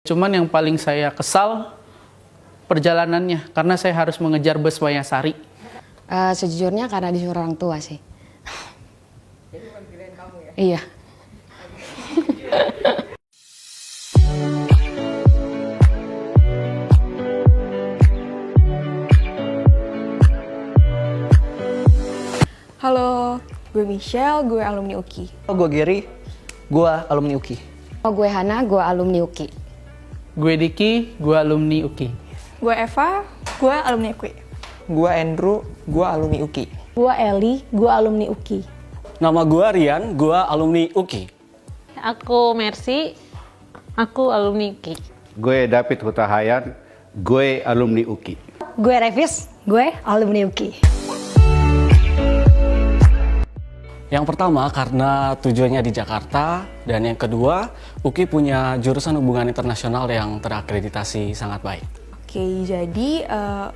Cuman yang paling saya kesal perjalanannya, karena saya harus mengejar bus Wayasari. Sejujurnya karena disuruh orang tua sih. Jadi bukan pilihan kamu ya? Iya. Halo, gue Michelle, gue alumni UKI. Gue Gary, gue alumni UKI. Gue Hana, gue alumni UKI. Gue Diki, gue alumni UKI. Gue Eva, gue alumni UKI. Gue Andrew, gue alumni UKI. Gue Eli, gue alumni UKI. Nama gue Rian, gue alumni UKI. Aku Mercy, aku alumni UKI. Gue David Hutahayan, gue alumni UKI. Gue Revis, gue alumni UKI. Yang pertama karena tujuannya di Jakarta, dan yang kedua UKI punya jurusan hubungan internasional yang terakreditasi sangat baik. Oke, jadi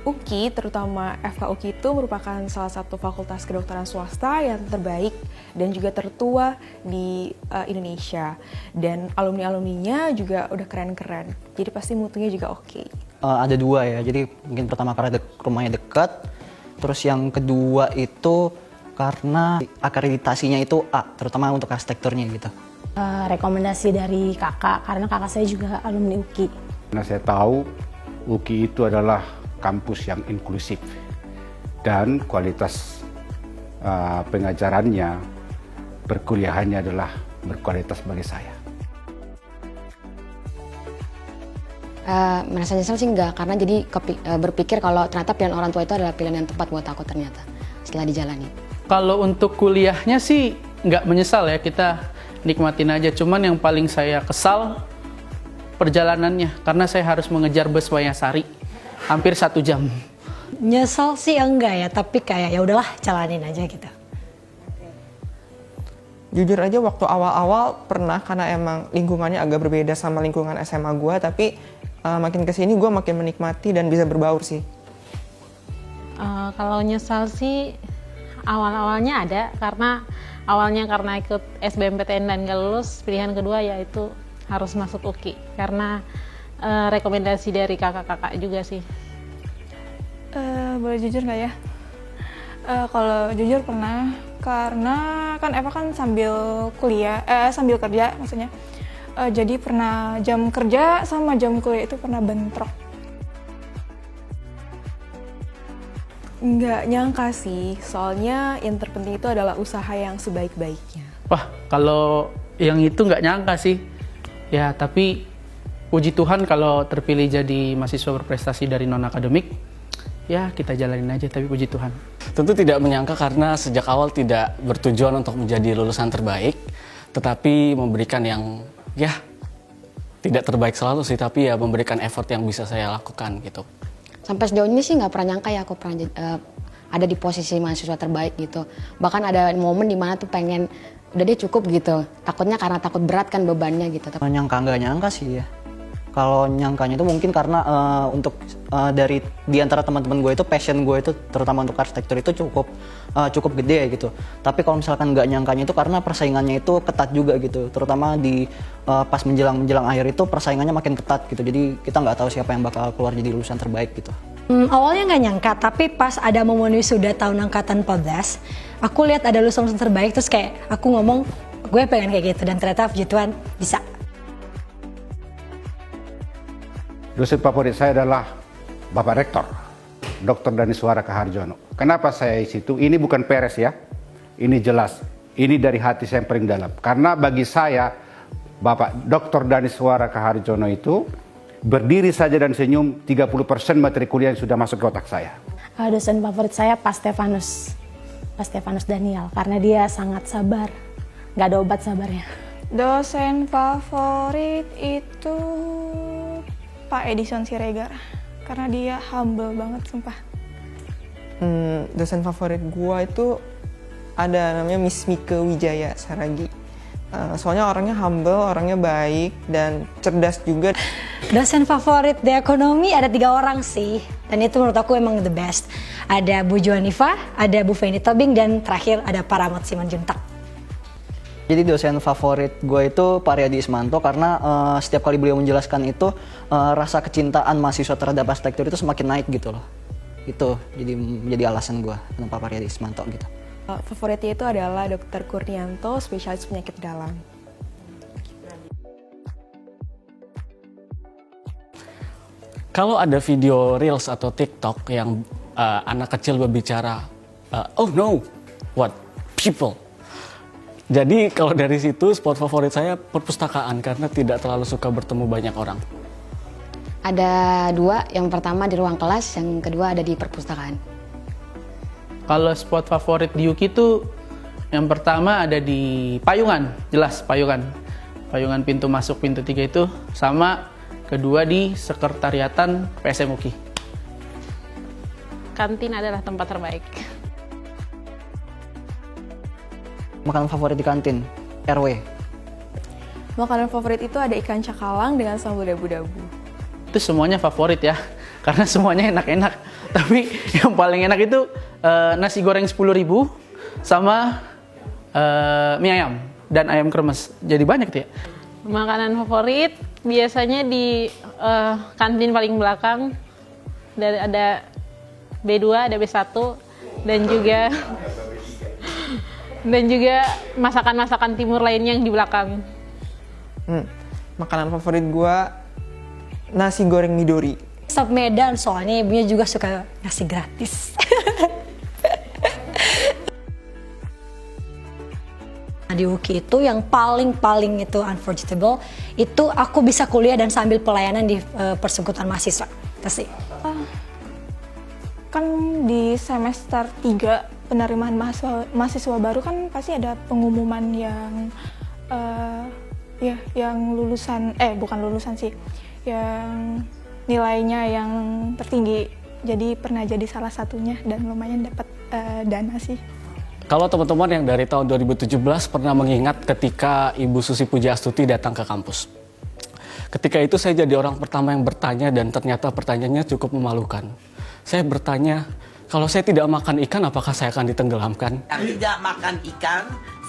UKI, terutama FKUKI itu merupakan salah satu fakultas kedokteran swasta yang terbaik dan juga tertua di Indonesia. Dan alumni-alumninya juga udah keren-keren, jadi pasti mutunya juga oke. Ada dua ya, jadi mungkin pertama karena rumahnya dekat, terus yang kedua itu karena akreditasinya itu A, terutama untuk arsitekturnya gitu. Rekomendasi dari kakak, karena kakak saya juga alumni UKI. Karena saya tahu UKI itu adalah kampus yang inklusif dan kualitas pengajarannya, perkuliahannya adalah berkualitas bagi saya. Merasa nyesel sih enggak, karena jadi berpikir kalau ternyata pilihan orang tua itu adalah pilihan yang tepat buat aku ternyata setelah dijalani. Kalau untuk kuliahnya sih nggak menyesal ya, kita nikmatin aja. Cuman yang paling saya kesal perjalanannya, karena saya harus mengejar bus Wayasari hampir 1 jam. Nyesel sih enggak ya, tapi kayak ya udahlah jalanin aja gitu. Jujur aja waktu awal-awal pernah, karena emang lingkungannya agak berbeda sama lingkungan SMA gue, tapi makin kesini gue makin menikmati dan bisa berbaur sih. Kalau nyesal sih awal-awalnya ada, karena awalnya karena ikut SBMPTN dan gak lulus, pilihan kedua yaitu harus masuk UKI karena rekomendasi dari kakak-kakak juga sih. Boleh jujur nggak ya? Kalau jujur pernah, karena kan Eva kan sambil kuliah, sambil kerja maksudnya. Jadi pernah jam kerja sama jam kuliah itu pernah bentrok. Nggak nyangka sih, soalnya yang terpenting itu adalah usaha yang sebaik-baiknya. Wah, kalau yang itu nggak nyangka sih. Ya, tapi puji Tuhan kalau terpilih jadi mahasiswa berprestasi dari non-akademik, ya kita jalanin aja, tapi puji Tuhan. Tentu tidak menyangka karena sejak awal tidak bertujuan untuk menjadi lulusan terbaik, tetapi memberikan yang ya tidak terbaik selalu sih, tapi ya memberikan effort yang bisa saya lakukan gitu. Sampai sejauh ini sih nggak pernah nyangka ya aku pernah ada di posisi mahasiswa terbaik gitu. Bahkan ada momen dimana tuh pengen udah deh cukup gitu. Takutnya karena takut berat kan bebannya gitu. Nyangka nggak nyangka sih ya. Kalau nyangkanya itu mungkin karena untuk dari di antara teman-teman gue itu passion gue itu terutama untuk arsitektur itu cukup gede ya gitu. Tapi kalau misalkan nggak nyangkanya itu karena persaingannya itu ketat juga gitu. Terutama di pas menjelang akhir itu persaingannya makin ketat gitu. Jadi kita nggak tahu siapa yang bakal keluar jadi lulusan terbaik gitu. Awalnya nggak nyangka, tapi pas ada momen wisuda tahun angkatan 14, aku lihat ada lulusan terbaik, terus kayak aku ngomong gue pengen kayak gitu, dan ternyata puji Tuhan bisa. Dosen favorit saya adalah Bapak Rektor, Dr. Daniswara Kaharjono. Kenapa saya di situ? Ini bukan peres ya, ini jelas. Ini dari hati saya yang paling dalam. Karena bagi saya, Bapak Dr. Daniswara Kaharjono itu berdiri saja dan senyum, 30% materi kuliah yang sudah masuk ke otak saya. Dosen favorit saya Pak Stefanus Daniel, karena dia sangat sabar, nggak ada obat sabarnya. Dosen favorit itu Pak Edison Siregar, karena dia humble banget sumpah. Dosen favorit gue itu ada namanya Miss Mika Wijaya Saragi. Soalnya orangnya humble, orangnya baik, dan cerdas juga. Dosen favorit di ekonomi ada 3 orang sih, dan itu menurut aku emang the best. Ada Bu Juanifa, ada Bu Feni Tobing, dan terakhir ada Pak Ramot Simanjuntak. Jadi dosen favorit gue itu Pak Riyadi Ismanto karena setiap kali beliau menjelaskan itu rasa kecintaan mahasiswa terhadap arsitektur itu semakin naik gitu loh. Itu jadi menjadi alasan gue kenapa Pak Riyadi Ismanto gitu. Favoritnya itu adalah Dr. Kurnianto, spesialis penyakit dalam. Kalau ada video Reels atau TikTok yang anak kecil berbicara, oh no, what, people. Jadi kalau dari situ spot favorit saya perpustakaan karena tidak terlalu suka bertemu banyak orang. Ada dua, yang pertama di ruang kelas, yang kedua ada di perpustakaan. Kalau spot favorit di UKI itu yang pertama ada di Payungan, jelas Payungan. Payungan pintu masuk pintu 3 itu, sama kedua di sekretariatan PSM UKI. Kantin adalah tempat terbaik. Makanan favorit di kantin, RW. Makanan favorit itu ada ikan cakalang dengan sambal dabu-dabu. Itu semuanya favorit ya, karena semuanya enak-enak. Tapi yang paling enak itu nasi goreng 10.000 sama mie ayam dan ayam kremes. Jadi banyak tuh ya. Makanan favorit biasanya di kantin paling belakang. Ada B2, ada B1 dan juga masakan-masakan timur lainnya yang di belakang. Makanan favorit gua nasi goreng Midori. Staf Medan, soalnya ibunya juga suka ngasih gratis. Di UKI itu yang paling itu unforgettable, itu aku bisa kuliah dan sambil pelayanan di persekutuan mahasiswa. Itu sih. Kan di semester 3 penerimaan mahasiswa baru kan pasti ada pengumuman yang yang lulusan, bukan lulusan sih, yang nilainya yang tertinggi. Jadi pernah jadi salah satunya dan lumayan dapat dana sih. Kalau teman-teman yang dari tahun 2017 pernah mengingat ketika Ibu Susi Pujiastuti datang ke kampus. Ketika itu saya jadi orang pertama yang bertanya dan ternyata pertanyaannya cukup memalukan. Saya bertanya, kalau saya tidak makan ikan apakah saya akan ditenggelamkan? Yang tidak makan ikan,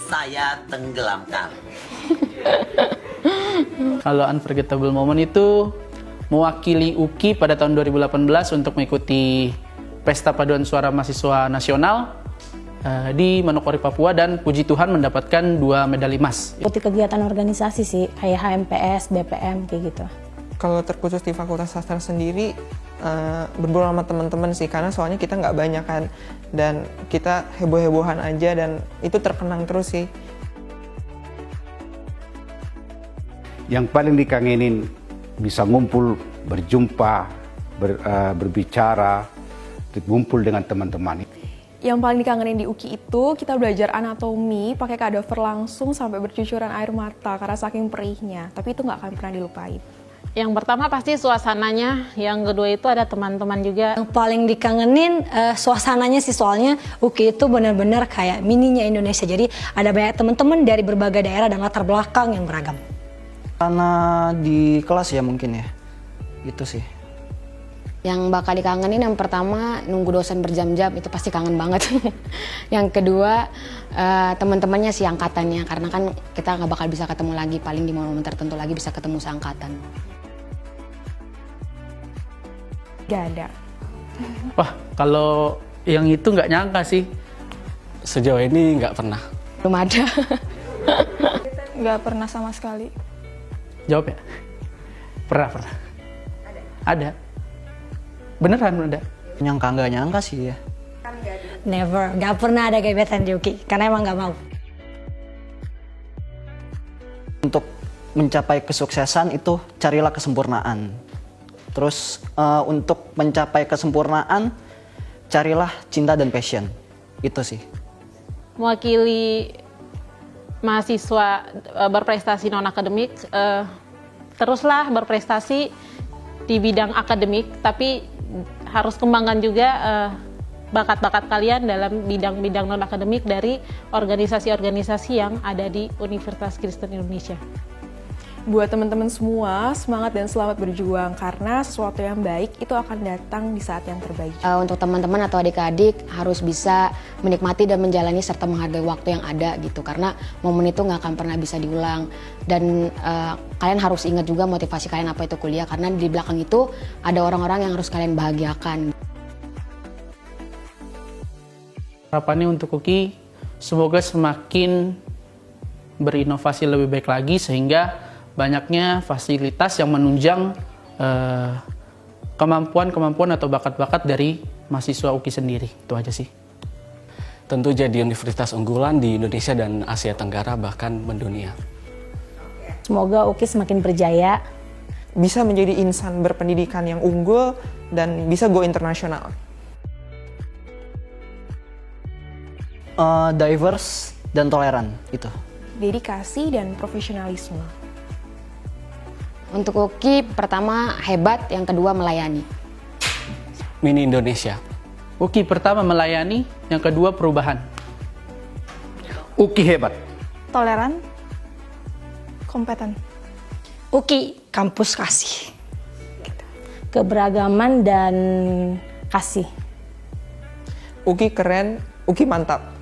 saya tenggelamkan. Kalau unforgettable moment itu mewakili UKI pada tahun 2018 untuk mengikuti Pesta Paduan Suara Mahasiswa Nasional di Manokwari, Papua, dan puji Tuhan mendapatkan 2 medali emas. Ikuti kegiatan organisasi sih, kayak HMPS, BPM, kayak gitu. Kalau terkhusus di Fakultas Sastra sendiri, bergaul sama teman-teman sih, karena soalnya kita nggak banyak kan, dan kita heboh-hebohan aja, dan itu terkenang terus sih. Yang paling dikangenin bisa ngumpul, berjumpa, berbicara, ngumpul dengan teman-teman. Yang paling dikangenin di UKI itu kita belajar anatomi pakai kadaver langsung sampai bercucuran air mata karena saking perihnya. Tapi itu nggak akan pernah dilupain. Yang pertama pasti suasananya, yang kedua itu ada teman-teman juga. Yang paling dikangenin suasananya sih, soalnya UKI itu benar-benar kayak mininya Indonesia. Jadi ada banyak teman-teman dari berbagai daerah dan latar belakang yang beragam. Karena di kelas ya mungkin ya, gitu sih. Yang bakal dikangenin yang pertama nunggu dosen berjam-jam, itu pasti kangen banget. Yang kedua teman-temannya sih, angkatannya, karena kan kita nggak bakal bisa ketemu lagi, paling di momen tertentu lagi bisa ketemu seangkatan. Gak ada. Wah, kalau yang itu nggak nyangka sih. Sejauh ini nggak pernah. Belum ada. Nggak pernah sama sekali. Jawab ya? Pernah. Ada. Beneran ada. Nyangka nggak nyangka sih ya. Never, nggak pernah ada gebetan di UKI, karena emang nggak mau. Untuk mencapai kesuksesan itu carilah kesempurnaan. Terus untuk mencapai kesempurnaan carilah cinta dan passion. Itu sih. Mewakili mahasiswa berprestasi non-akademik, teruslah berprestasi di bidang akademik, tapi harus kembangkan juga bakat-bakat kalian dalam bidang-bidang non-akademik dari organisasi-organisasi yang ada di Universitas Kristen Indonesia. Buat teman-teman semua, semangat dan selamat berjuang karena sesuatu yang baik itu akan datang di saat yang terbaik. Untuk teman-teman atau adik-adik harus bisa menikmati dan menjalani serta menghargai waktu yang ada gitu, karena momen itu nggak akan pernah bisa diulang. Dan kalian harus ingat juga motivasi kalian apa itu kuliah, karena di belakang itu ada orang-orang yang harus kalian bahagiakan. Harapannya untuk UKI, semoga semakin berinovasi lebih baik lagi sehingga banyaknya fasilitas yang menunjang kemampuan-kemampuan atau bakat-bakat dari mahasiswa UKI sendiri. Itu aja sih. Tentu jadi universitas unggulan di Indonesia dan Asia Tenggara bahkan mendunia. Semoga UKI semakin berjaya. Bisa menjadi insan berpendidikan yang unggul dan bisa go internasional. Diverse dan toleran itu. Dedikasi dan profesionalisme. Untuk UKI, pertama hebat, yang kedua melayani. Mini Indonesia. UKI pertama melayani, yang kedua perubahan. UKI hebat. Toleran, kompeten. UKI, kampus kasih. Keberagaman dan kasih. UKI keren, UKI mantap.